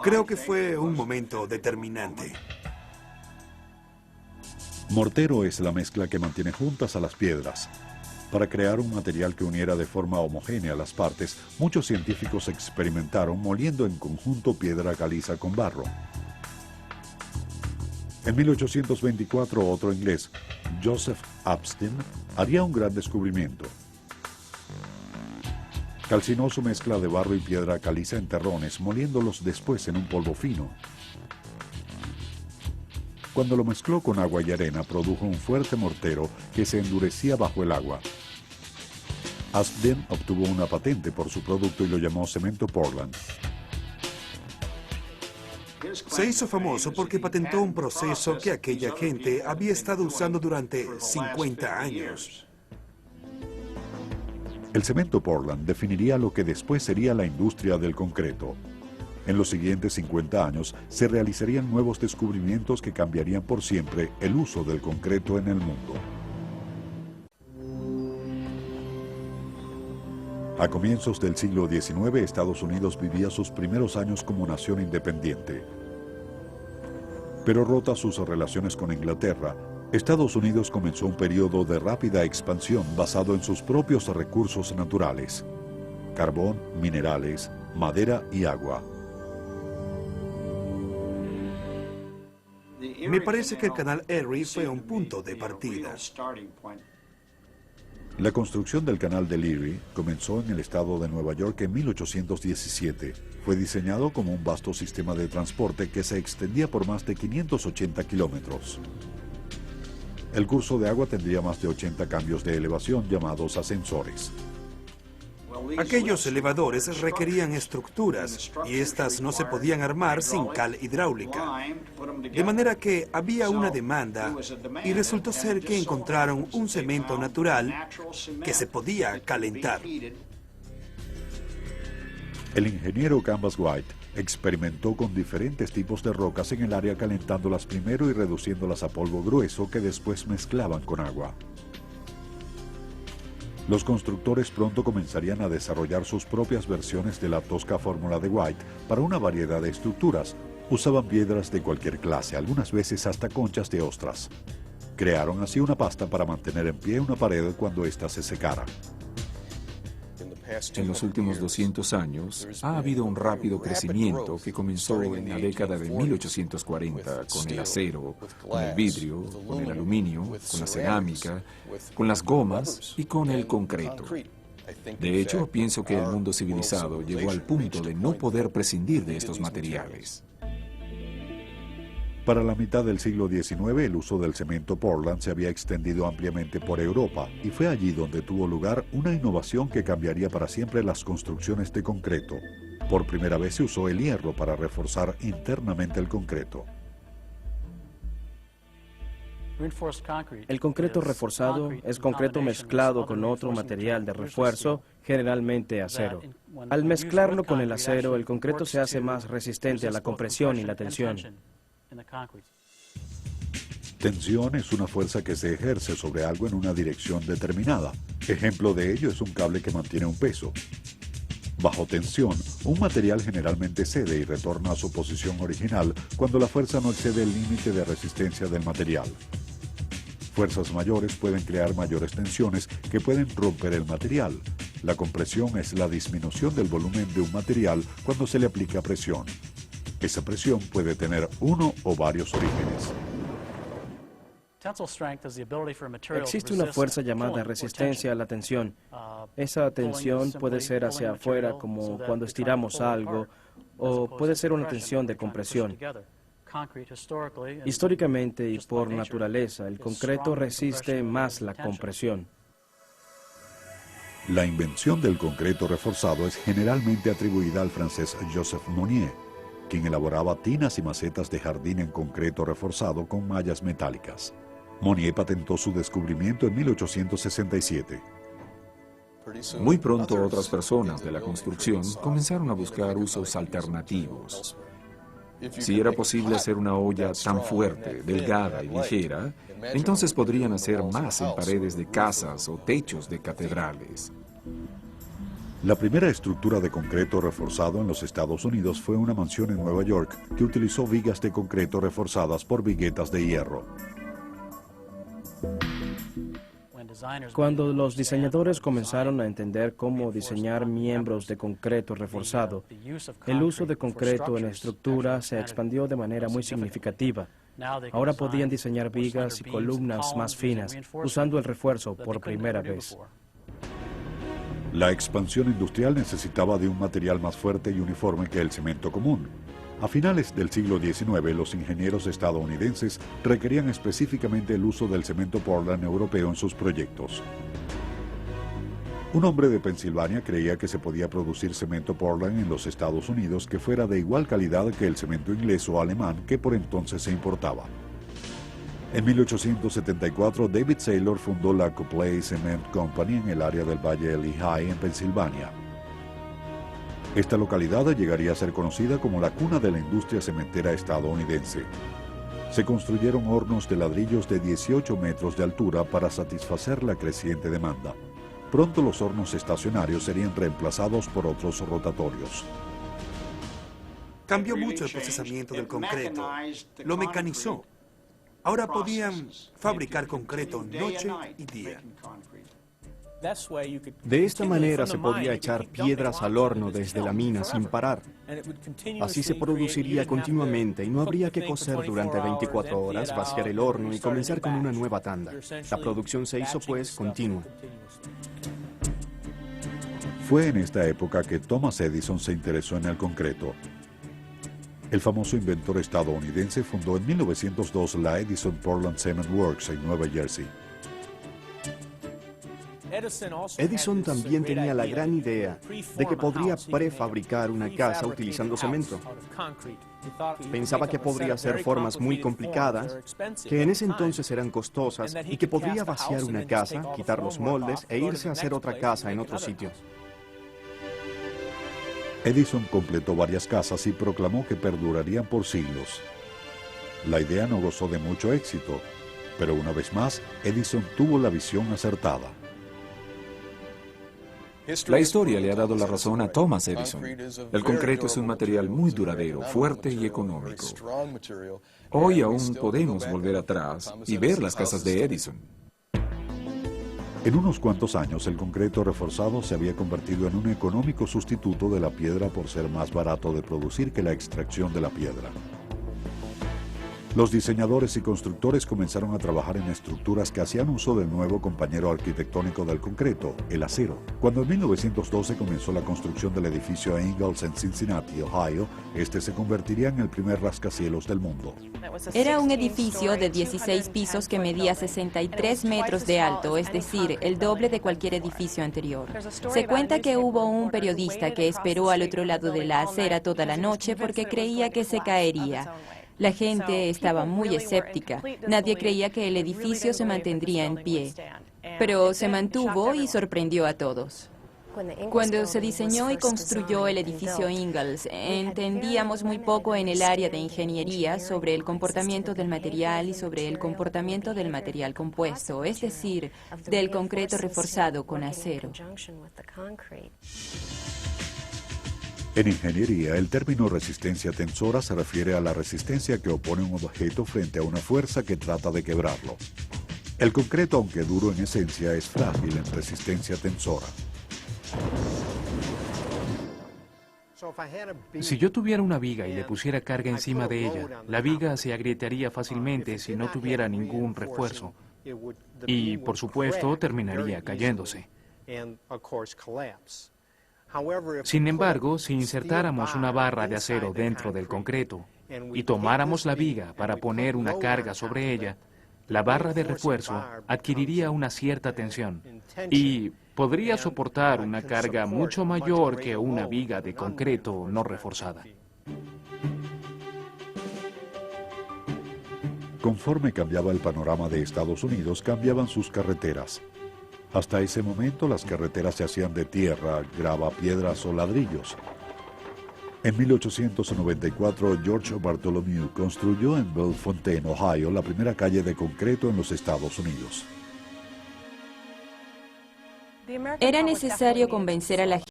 Creo que fue un momento determinante. Mortero es la mezcla que mantiene juntas a las piedras. Para crear un material que uniera de forma homogénea las partes, muchos científicos experimentaron moliendo en conjunto piedra caliza con barro. En 1824, otro inglés, Joseph Abstin, haría un gran descubrimiento. Calcinó su mezcla de barro y piedra caliza en terrones, moliéndolos después en un polvo fino. Cuando lo mezcló con agua y arena, produjo un fuerte mortero que se endurecía bajo el agua. Abstin obtuvo una patente por su producto y lo llamó cemento Portland. Se hizo famoso porque patentó un proceso que aquella gente había estado usando durante 50 años. El cemento Portland definiría lo que después sería la industria del concreto. En los siguientes 50 años se realizarían nuevos descubrimientos que cambiarían por siempre el uso del concreto en el mundo. A comienzos del siglo XIX, Estados Unidos vivía sus primeros años como nación independiente. Pero rotas sus relaciones con Inglaterra, Estados Unidos comenzó un periodo de rápida expansión basado en sus propios recursos naturales: carbón, minerales, madera y agua. Me parece que el canal Erie fue un punto de partida. La construcción del canal del Erie comenzó en el estado de Nueva York en 1817. Fue diseñado como un vasto sistema de transporte que se extendía por más de 580 kilómetros. El curso de agua tendría más de 80 cambios de elevación llamados ascensores. Aquellos elevadores requerían estructuras y estas no se podían armar sin cal hidráulica. De manera que había una demanda y resultó ser que encontraron un cemento natural que se podía calentar. El ingeniero Canvas White experimentó con diferentes tipos de rocas en el área, calentándolas primero y reduciéndolas a polvo grueso que después mezclaban con agua. Los constructores pronto comenzarían a desarrollar sus propias versiones de la tosca fórmula de White para una variedad de estructuras. Usaban piedras de cualquier clase, algunas veces hasta conchas de ostras. Crearon así una pasta para mantener en pie una pared cuando ésta se secara. En los últimos 200 años ha habido un rápido crecimiento que comenzó en la década de 1840 con el acero, con el vidrio, con el aluminio, con la cerámica, con las gomas y con el concreto. De hecho, pienso que el mundo civilizado llegó al punto de no poder prescindir de estos materiales. Para la mitad del siglo XIX, el uso del cemento Portland se había extendido ampliamente por Europa y fue allí donde tuvo lugar una innovación que cambiaría para siempre las construcciones de concreto. Por primera vez se usó el hierro para reforzar internamente el concreto. El concreto reforzado es concreto mezclado con otro material de refuerzo, generalmente acero. Al mezclarlo con el acero, el concreto se hace más resistente a la compresión y la tensión. Tensión es una fuerza que se ejerce sobre algo en una dirección determinada. Ejemplo de ello es un cable que mantiene un peso. Bajo tensión, un material generalmente cede y retorna a su posición original cuando la fuerza no excede el límite de resistencia del material. Fuerzas mayores pueden crear mayores tensiones que pueden romper el material. La compresión es la disminución del volumen de un material cuando se le aplica presión. Esa presión puede tener uno o varios orígenes. Existe una fuerza llamada resistencia a la tensión. Esa tensión puede ser hacia afuera, como cuando estiramos algo, o puede ser una tensión de compresión. Históricamente y por naturaleza, el concreto resiste más la compresión. La invención del concreto reforzado es generalmente atribuida al francés Joseph Monnier, quien elaboraba tinas y macetas de jardín en concreto reforzado con mallas metálicas. Monnier patentó su descubrimiento en 1867. Muy pronto otras personas de la construcción comenzaron a buscar usos alternativos. Si era posible hacer una olla tan fuerte, delgada y ligera, entonces podrían hacer más en paredes de casas o techos de catedrales. La primera estructura de concreto reforzado en los Estados Unidos fue una mansión en Nueva York que utilizó vigas de concreto reforzadas por viguetas de hierro. Cuando los diseñadores comenzaron a entender cómo diseñar miembros de concreto reforzado, el uso de concreto en la estructura se expandió de manera muy significativa. Ahora podían diseñar vigas y columnas más finas, usando el refuerzo por primera vez. La expansión industrial necesitaba de un material más fuerte y uniforme que el cemento común. A finales del siglo XIX, los ingenieros estadounidenses requerían específicamente el uso del cemento Portland europeo en sus proyectos. Un hombre de Pensilvania creía que se podía producir cemento Portland en los Estados Unidos que fuera de igual calidad que el cemento inglés o alemán que por entonces se importaba. En 1874, David Saylor fundó la Copley Cement Company en el área del Valle de Lehigh, en Pensilvania. Esta localidad llegaría a ser conocida como la cuna de la industria cementera estadounidense. Se construyeron hornos de ladrillos de 18 metros de altura para satisfacer la creciente demanda. Pronto los hornos estacionarios serían reemplazados por otros rotatorios. Cambió mucho el procesamiento del concreto. Lo mecanizó. Ahora podían fabricar concreto noche y día. De esta manera se podía echar piedras al horno desde la mina sin parar. Así se produciría continuamente y no habría que coser durante 24 horas, vaciar el horno y comenzar con una nueva tanda. La producción se hizo pues continua. Fue en esta época que Thomas Edison se interesó en el concreto. El famoso inventor estadounidense fundó en 1902 la Edison Portland Cement Works en Nueva Jersey. Edison también tenía la gran idea de que podría prefabricar una casa utilizando cemento. Pensaba que podría hacer formas muy complicadas, que en ese entonces eran costosas, y que podría vaciar una casa, quitar los moldes e irse a hacer otra casa en otro sitio. Edison completó varias casas y proclamó que perdurarían por siglos. La idea no gozó de mucho éxito, pero una vez más, Edison tuvo la visión acertada. La historia le ha dado la razón a Thomas Edison. El concreto es un material muy duradero, fuerte y económico. Hoy aún podemos volver atrás y ver las casas de Edison. En unos cuantos años, el concreto reforzado se había convertido en un económico sustituto de la piedra por ser más barato de producir que la extracción de la piedra. Los diseñadores y constructores comenzaron a trabajar en estructuras que hacían uso del nuevo compañero arquitectónico del concreto, el acero. Cuando en 1912 comenzó la construcción del edificio Ingalls en Cincinnati, Ohio, este se convertiría en el primer rascacielos del mundo. Era un edificio de 16 pisos que medía 63 metros de alto, es decir, el doble de cualquier edificio anterior. Se cuenta que hubo un periodista que esperó al otro lado de la acera toda la noche porque creía que se caería. La gente estaba muy escéptica. Nadie creía que el edificio se mantendría en pie. Pero se mantuvo y sorprendió a todos. Cuando se diseñó y construyó el edificio Ingalls, entendíamos muy poco en el área de ingeniería sobre el comportamiento del material y sobre el comportamiento del material compuesto, es decir, del concreto reforzado con acero. En ingeniería, el término resistencia tensora se refiere a la resistencia que opone un objeto frente a una fuerza que trata de quebrarlo. El concreto, aunque duro en esencia, es frágil en resistencia tensora. Si yo tuviera una viga y le pusiera carga encima de ella, la viga se agrietaría fácilmente si no tuviera ningún refuerzo. Y, por supuesto, terminaría cayéndose. Sin embargo, si insertáramos una barra de acero dentro del concreto y tomáramos la viga para poner una carga sobre ella, la barra de refuerzo adquiriría una cierta tensión y podría soportar una carga mucho mayor que una viga de concreto no reforzada. Conforme cambiaba el panorama de Estados Unidos, cambiaban sus carreteras. Hasta ese momento las carreteras se hacían de tierra, grava, piedras o ladrillos. En 1894, George Bartholomew construyó en Bellefontaine, Ohio, la primera calle de concreto en los Estados Unidos. Era necesario convencer a la